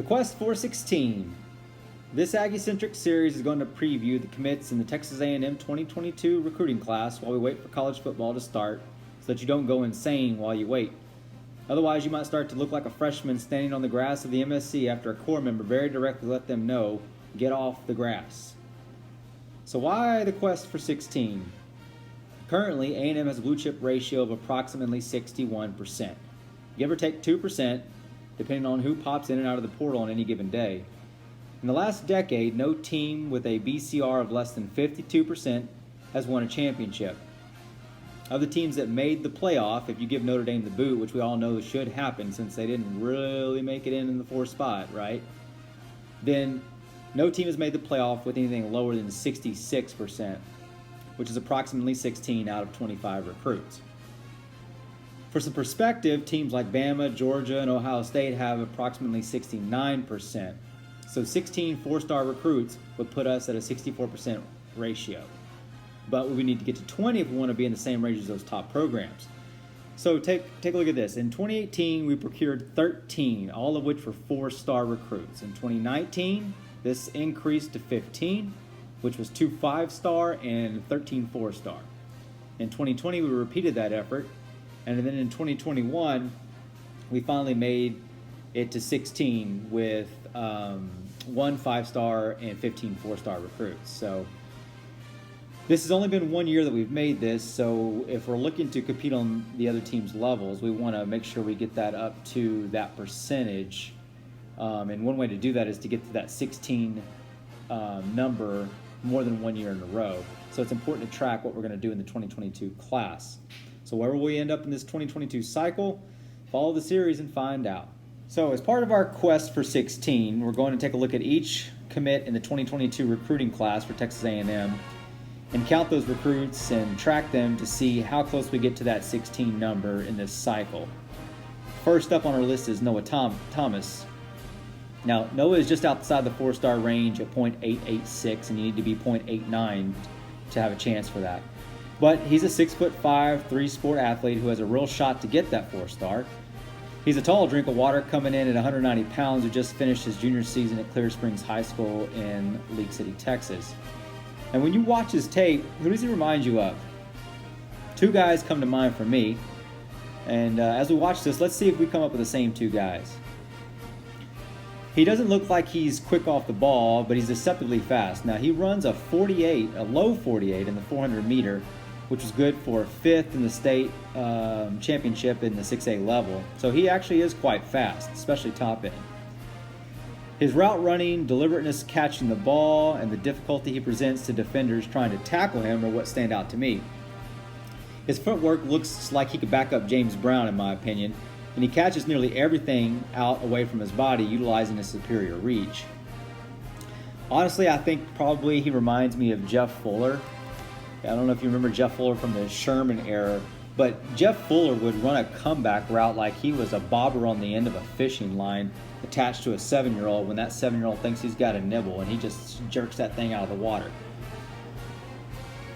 Quest 416. This Aggie-centric series is going to preview the commits in the Texas A&M 2022 recruiting class while we wait for college football to start so that you don't go insane while you wait. Otherwise, you might start to look like a freshman standing on the grass of the MSC after a corps member very directly let them know, get off the grass. So why the Quest for 16? Currently, A&M has a blue chip ratio of approximately 61%. Give or take 2%, depending on who pops in and out of the portal on any given day. In the last decade, no team with a BCR of less than 52% has won a championship. Of the teams that made the playoff, if you give Notre Dame the boot, which we all know should happen since they didn't really make it in the fourth spot, right? Then no team has made the playoff with anything lower than 66%, which is approximately 16 out of 25 recruits. For some perspective, teams like Bama, Georgia, and Ohio State have approximately 69%. So 16 four-star recruits would put us at a 64% ratio. But we need to get to 20 if we want to be in the same range as those top programs. So take a look at this. In 2018, we procured 13, all of which were four-star recruits. In 2019, this increased to 15, which was 2 5-star and 13 4-star. In 2020, we repeated that effort. And then in 2021, we finally made it to 16 with 1 5-star and 15 4-star recruits. So this has only been 1 year that we've made this, so if we're looking to compete on the other team's levels, we want to make sure we get that up to that percentage. And one way to do that is to get to that 16 number more than 1 year in a row. So it's important to track what we're going to do in the 2022 class. So wherever we end up in this 2022 cycle, follow the series and find out. So as part of our quest for 16, we're going to take a look at each commit in the 2022 recruiting class for Texas A&M and count those recruits and track them to see how close we get to that 16 number in this cycle. First up on our list is Noah Thomas. Now, Noah is just outside the 4-star range at .886, and you need to be .89 to have a chance for that. But he's a 6'5", 3-sport athlete who has a real shot to get that 4-star. He's a tall drink of water coming in at 190 pounds who just finished his junior season at Clear Springs High School in League City, Texas. And when you watch his tape, who does he remind you of? Two guys come to mind for me. And as we watch this, let's see if we come up with the same two guys. He doesn't look like he's quick off the ball, but he's deceptively fast. Now, he runs a low 48 in the 400 meter, which was good for 5th in the state championship in the 6A level. So he actually is quite fast, especially top end. His route running, deliberateness catching the ball, and the difficulty he presents to defenders trying to tackle him are what stand out to me. His footwork looks like he could back up James Brown, in my opinion, and he catches nearly everything out away from his body, utilizing his superior reach. Honestly, I think probably he reminds me of Jeff Fuller. I don't know if you remember Jeff Fuller from the Sherman era, but Jeff Fuller would run a comeback route like he was a bobber on the end of a fishing line attached to a 7-year-old when that 7-year-old thinks he's got a nibble, and he just jerks that thing out of the water.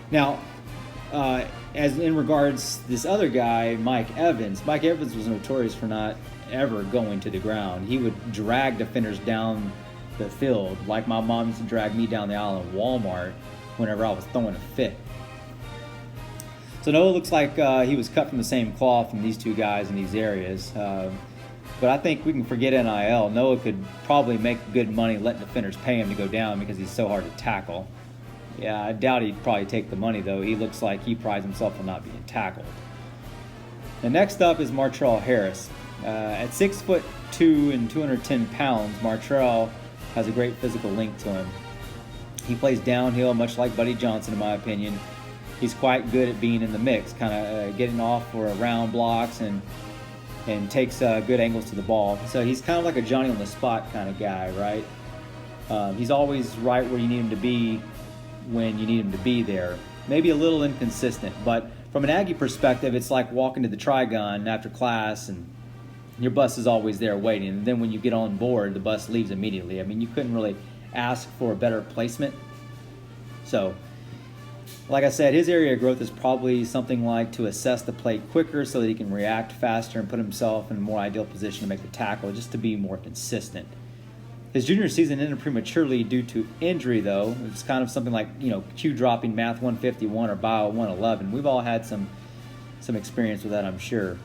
Now, as in regards this other guy, Mike Evans was notorious for not ever going to the ground. He would drag defenders down the field like my mom used to drag me down the aisle in Walmart whenever I was throwing a fit. So Noah looks like he was cut from the same cloth from these two guys in these areas. But I think we can forget NIL. Noah could probably make good money letting defenders pay him to go down because he's so hard to tackle. Yeah, I doubt he'd probably take the money, though. He looks like he prides himself on not being tackled. And next up is Martral Harris. At 6'2" and 210 pounds, Martrell has a great physical link to him. He plays downhill, much like Buddy Johnson, in my opinion. He's quite good at being in the mix, kind of getting off for round blocks and takes good angles to the ball. So he's kind of like a Johnny-on-the-spot kind of guy, right? He's always right where you need him to be when you need him to be there. Maybe a little inconsistent, but from an Aggie perspective, it's like walking to the Trigon after class and your bus is always there waiting. And then when you get on board, the bus leaves immediately. I mean, you couldn't really ask for a better placement. So, like I said, his area of growth is probably something like to assess the play quicker so that he can react faster and put himself in a more ideal position to make the tackle, just to be more consistent. His junior season ended prematurely due to injury, though. It's kind of something like, Q dropping Math 151 or Bio 111. We've all had some experience with that, I'm sure.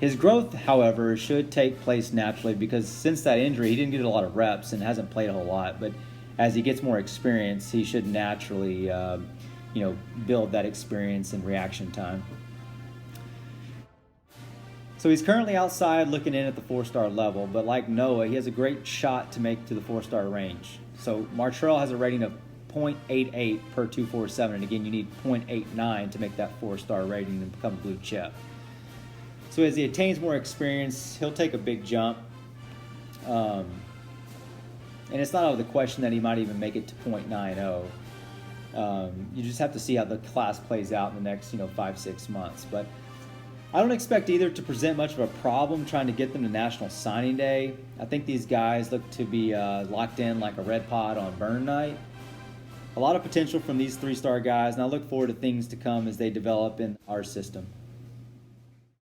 His growth, however, should take place naturally because since that injury, he didn't get a lot of reps and hasn't played a whole lot. But as he gets more experience, he should naturally, build that experience and reaction time. So he's currently outside looking in at the 4-star level, but like Noah, he has a great shot to make to the 4-star range. So Martrell has a rating of 0.88 per 247, and again, you need 0.89 to make that 4-star rating and become blue chip. So as he attains more experience, he'll take a big jump. And it's not out of the question that he might even make it to 0.90. You just have to see how the class plays out in the next 5-6 months. But I don't expect either to present much of a problem trying to get them to National Signing Day. I think these guys look to be locked in like a red pod on burn night. A lot of potential from these 3-star guys, and I look forward to things to come as they develop in our system.